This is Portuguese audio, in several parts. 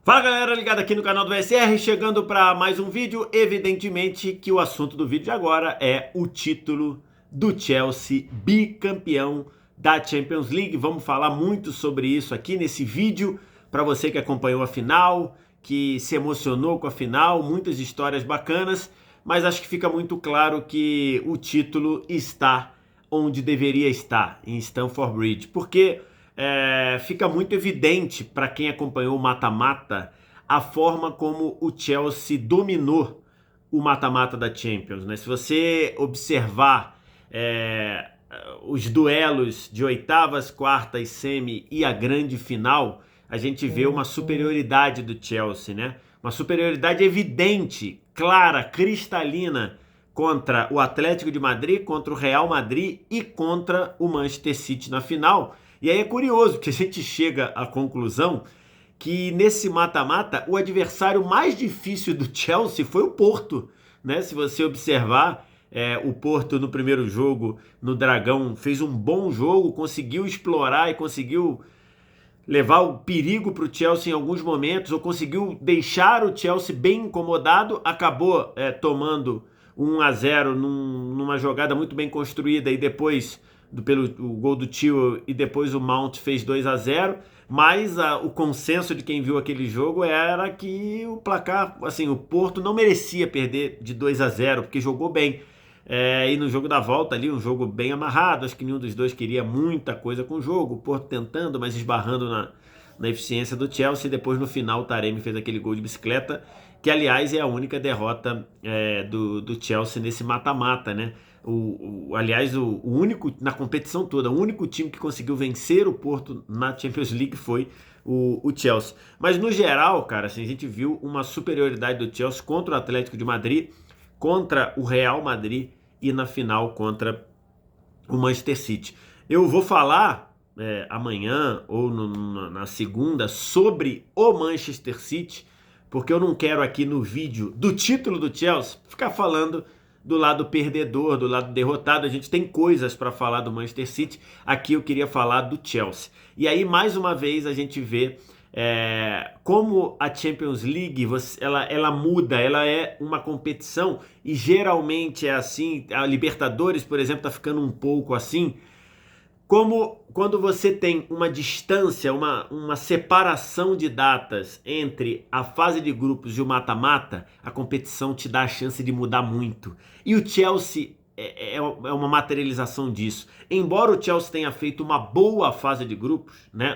Fala galera, ligado aqui no canal do VSR, chegando para mais um vídeo. Evidentemente que o assunto do vídeo de agora é o título do Chelsea, bicampeão da Champions League. Vamos falar muito sobre isso aqui nesse vídeo. Para você que acompanhou a final, que se emocionou com a final, muitas histórias bacanas, mas acho que fica muito claro que o título está onde deveria estar, em Stamford Bridge, porque fica muito evidente para quem acompanhou o mata-mata a forma como o Chelsea dominou o mata-mata da Champions, né? Se você observar os duelos de oitavas, quartas, semi e a grande final, a gente vê uma superioridade do Chelsea, né? Uma superioridade evidente, clara, cristalina contra o Atlético de Madrid, contra o Real Madrid e contra o Manchester City na final. E aí é curioso, porque a gente chega à conclusão que nesse mata-mata o adversário mais difícil do Chelsea foi o Porto, né? Se você observar, o Porto no primeiro jogo no Dragão fez um bom jogo, conseguiu explorar e conseguiu levar o perigo para o Chelsea em alguns momentos, ou conseguiu deixar o Chelsea bem incomodado, acabou tomando 1-0 numa jogada muito bem construída e depois pelo o gol do Tio e depois o Mount fez 2-0, mas o consenso de quem viu aquele jogo era que o placar, assim, o Porto não merecia perder de 2-0 porque jogou bem. E no jogo da volta ali, um jogo bem amarrado, acho que nenhum dos dois queria muita coisa com o jogo, o Porto tentando, mas esbarrando na eficiência do Chelsea. E depois no final o Taremi fez aquele gol de bicicleta, que aliás é a única derrota do Chelsea nesse mata-mata, né? Aliás, o único, na competição toda, o único time que conseguiu vencer o Porto na Champions League foi o Chelsea. Mas no geral, cara, assim, a gente viu uma superioridade do Chelsea contra o Atlético de Madrid, contra o Real Madrid e na final contra o Manchester City. Eu vou falar amanhã ou na segunda sobre o Manchester City, porque eu não quero aqui no vídeo do título do Chelsea ficar falando do lado perdedor, do lado derrotado. A gente tem coisas para falar do Manchester City. Aqui eu queria falar do Chelsea. E aí, mais uma vez, a gente vê como a Champions League ela muda, ela é uma competição e geralmente é assim. A Libertadores, por exemplo, está ficando um pouco assim. Como quando você tem uma distância, uma separação de datas entre a fase de grupos e o mata-mata, a competição te dá a chance de mudar muito. E o Chelsea é uma materialização disso. Embora o Chelsea tenha feito uma boa fase de grupos, né,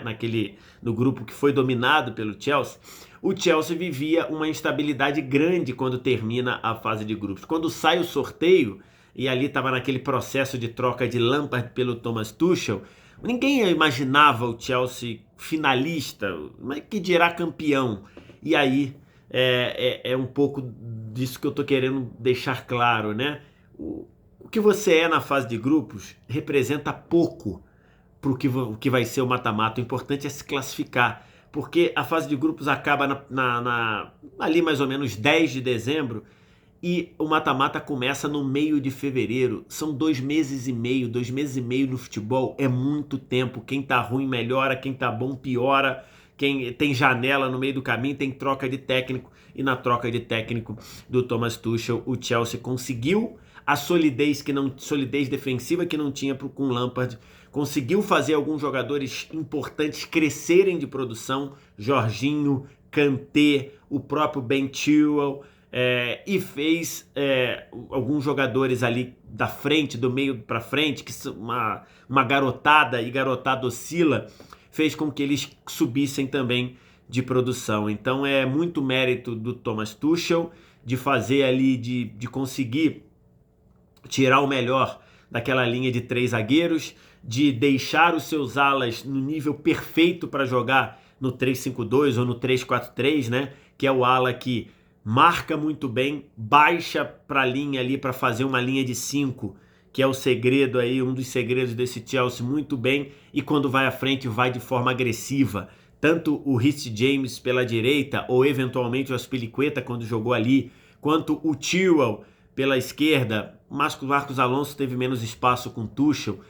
no grupo que foi dominado pelo Chelsea, o Chelsea vivia uma instabilidade grande quando termina a fase de grupos. Quando sai o sorteio, e ali estava naquele processo de troca de Lampard pelo Thomas Tuchel, ninguém imaginava o Chelsea finalista, mas que dirá campeão. E aí é um pouco disso que eu estou querendo deixar claro, né? O que você é na fase de grupos representa pouco para o que vai ser o mata-mata. O importante é se classificar, porque a fase de grupos acaba ali mais ou menos 10 de dezembro e o mata-mata começa no meio de fevereiro. São 2 meses e meio. 2 meses e meio no futebol é muito tempo. Quem tá ruim melhora, quem tá bom piora. Quem tem janela no meio do caminho, tem troca de técnico. E na troca de técnico do Thomas Tuchel, o Chelsea conseguiu a solidez defensiva que não tinha com o Lampard. Conseguiu fazer alguns jogadores importantes crescerem de produção. Jorginho, Kanté, o próprio Ben Chilwell. E fez alguns jogadores ali da frente, do meio para frente, que são uma garotada, e garotada oscila, fez com que eles subissem também de produção. Então é muito mérito do Thomas Tuchel de fazer ali, de conseguir tirar o melhor daquela linha de 3 zagueiros, de deixar os seus alas no nível perfeito para jogar no 3-5-2 ou no 3-4-3, né? Que é o ala que marca muito bem, baixa para a linha ali para fazer uma linha de 5, que é o segredo aí, um dos segredos desse Chelsea, muito bem, e quando vai à frente vai de forma agressiva. Tanto o Reece James pela direita, ou eventualmente o Azpilicueta quando jogou ali, quanto o Chilwell pela esquerda. Marcos Alonso teve menos espaço com o Tuchel,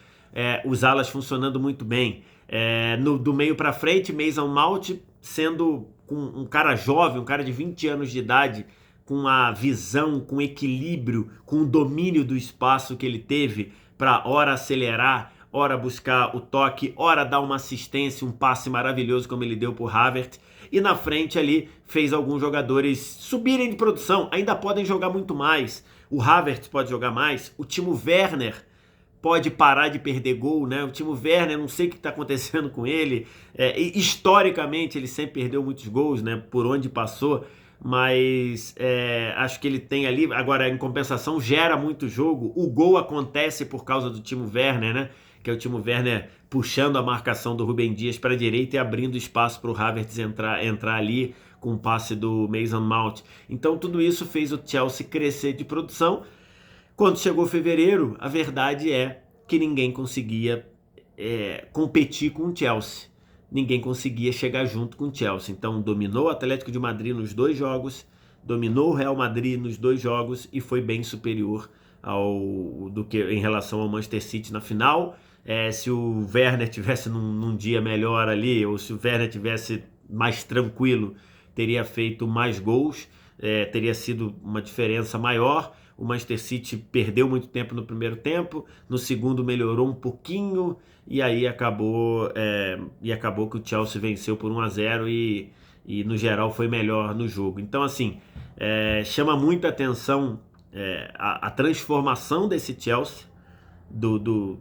os alas funcionando muito bem. Do meio para frente, Mason Mount sendo com um cara jovem, um cara de 20 anos de idade, com a visão, com equilíbrio, com o domínio do espaço que ele teve para ora acelerar, ora buscar o toque, ora dar uma assistência, um passe maravilhoso como ele deu pro Havertz. E na frente ali fez alguns jogadores subirem de produção, ainda podem jogar muito mais. O Havertz pode jogar mais, o Timo Werner pode parar de perder gol, né? O Timo Werner, não sei o que está acontecendo com ele. Historicamente, ele sempre perdeu muitos gols, né? Por onde passou. Mas acho que ele tem ali, agora em compensação, gera muito jogo. O gol acontece por causa do Timo Werner, né? Que é o Timo Werner puxando a marcação do Rúben Dias para a direita e abrindo espaço para o Havertz entrar ali com o passe do Mason Mount. Então tudo isso fez o Chelsea crescer de produção. Quando chegou fevereiro, a verdade é que ninguém conseguia competir com o Chelsea. Ninguém conseguia chegar junto com o Chelsea. Então dominou o Atlético de Madrid nos 2 jogos, dominou o Real Madrid nos 2 jogos e foi bem superior do que em relação ao Manchester City na final. Se o Werner tivesse num dia melhor ali, ou se o Werner tivesse mais tranquilo, teria feito mais gols, teria sido uma diferença maior. O Manchester City perdeu muito tempo no primeiro tempo, no segundo melhorou um pouquinho e aí acabou que o Chelsea venceu por 1-0 e no geral foi melhor no jogo. Então assim, chama muita atenção a transformação desse Chelsea,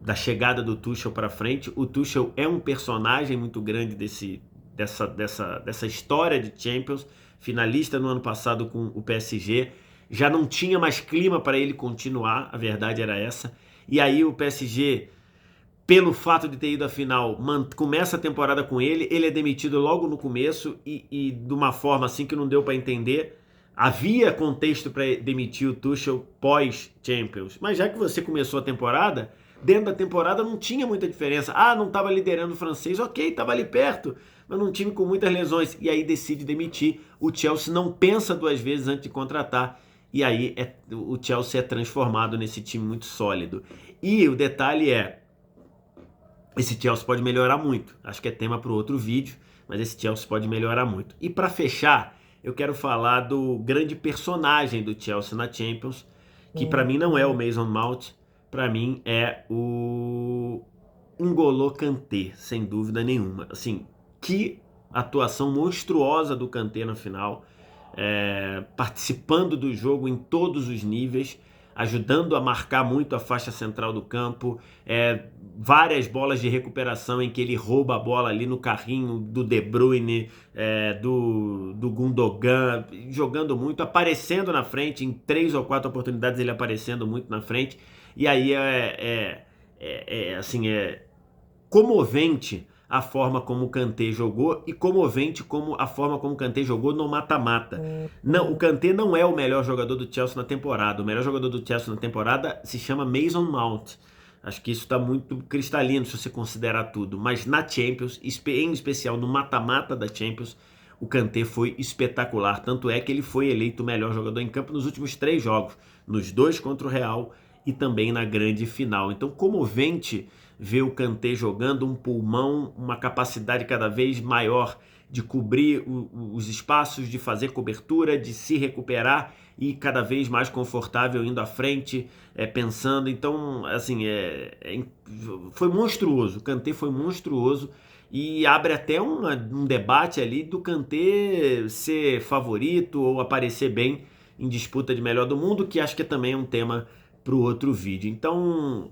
da chegada do Tuchel para frente. O Tuchel é um personagem muito grande dessa história de Champions, finalista no ano passado com o PSG. Já não tinha mais clima para ele continuar, a verdade era essa. E aí o PSG, pelo fato de ter ido à final, começa a temporada com ele é demitido logo no começo e de uma forma assim que não deu para entender. Havia contexto para demitir o Tuchel pós-Champions, mas já que você começou a temporada, dentro da temporada não tinha muita diferença. Não estava liderando o francês, ok, estava ali perto, mas num time com muitas lesões. E aí decide demitir. O Chelsea não pensa 2 vezes antes de contratar. E aí o Chelsea é transformado nesse time muito sólido. E o detalhe esse Chelsea pode melhorar muito. Acho que é tema para o outro vídeo, mas esse Chelsea pode melhorar muito. E para fechar, eu quero falar do grande personagem do Chelsea na Champions, que para mim não é o Mason Mount, para mim é o N'Golo Kanté, sem dúvida nenhuma. Assim, que atuação monstruosa do Kanté na final, participando do jogo em todos os níveis, ajudando a marcar muito a faixa central do campo, várias bolas de recuperação em que ele rouba a bola ali no carrinho do De Bruyne, do Gundogan, jogando muito, aparecendo na frente, em 3 ou 4 oportunidades ele aparecendo muito na frente. E aí assim, comovente a forma como o Kanté jogou e comovente a forma como o Kanté jogou no mata-mata. Não, o Kanté não é o melhor jogador do Chelsea na temporada. O melhor jogador do Chelsea na temporada se chama Mason Mount. Acho que isso está muito cristalino se você considerar tudo. Mas na Champions, em especial no mata-mata da Champions, o Kanté foi espetacular. Tanto é que ele foi eleito o melhor jogador em campo nos últimos 3 jogos. Nos 2 contra o Real e também na grande final. Então, comovente ver o Kanté jogando, um pulmão, uma capacidade cada vez maior de cobrir os espaços, de fazer cobertura, de se recuperar e cada vez mais confortável indo à frente, pensando. Então, assim, foi monstruoso. O Kanté foi monstruoso e abre até um debate ali do Kanté ser favorito ou aparecer bem em disputa de melhor do mundo, que acho que também é um tema para o outro vídeo. Então,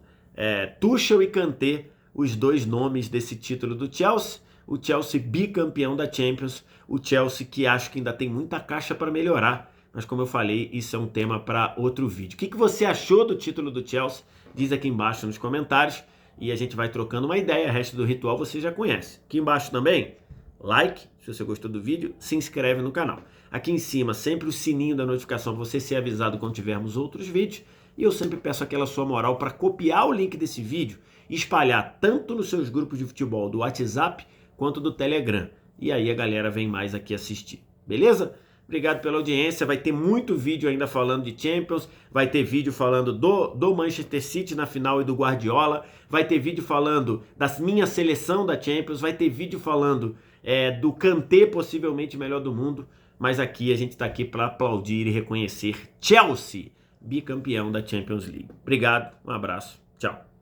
Tuchel e Kanté, os 2 nomes desse título do Chelsea. O Chelsea bicampeão da Champions, o Chelsea que acho que ainda tem muita caixa para melhorar, mas como eu falei, isso é um tema para outro vídeo. O que você achou do título do Chelsea? Diz aqui embaixo nos comentários e a gente vai trocando uma ideia. O resto do ritual você já conhece. Aqui embaixo também, like, se você gostou do vídeo, se inscreve no canal. Aqui em cima, sempre o sininho da notificação para você ser avisado quando tivermos outros vídeos. E eu sempre peço aquela sua moral para copiar o link desse vídeo e espalhar tanto nos seus grupos de futebol do WhatsApp quanto do Telegram. E aí a galera vem mais aqui assistir. Beleza? Obrigado pela audiência. Vai ter muito vídeo ainda falando de Champions. Vai ter vídeo falando do Manchester City na final e do Guardiola. Vai ter vídeo falando da minha seleção da Champions. Vai ter vídeo falando do Kanté, possivelmente melhor do mundo, mas aqui a gente está aqui para aplaudir e reconhecer Chelsea, bicampeão da Champions League. Obrigado, um abraço, tchau.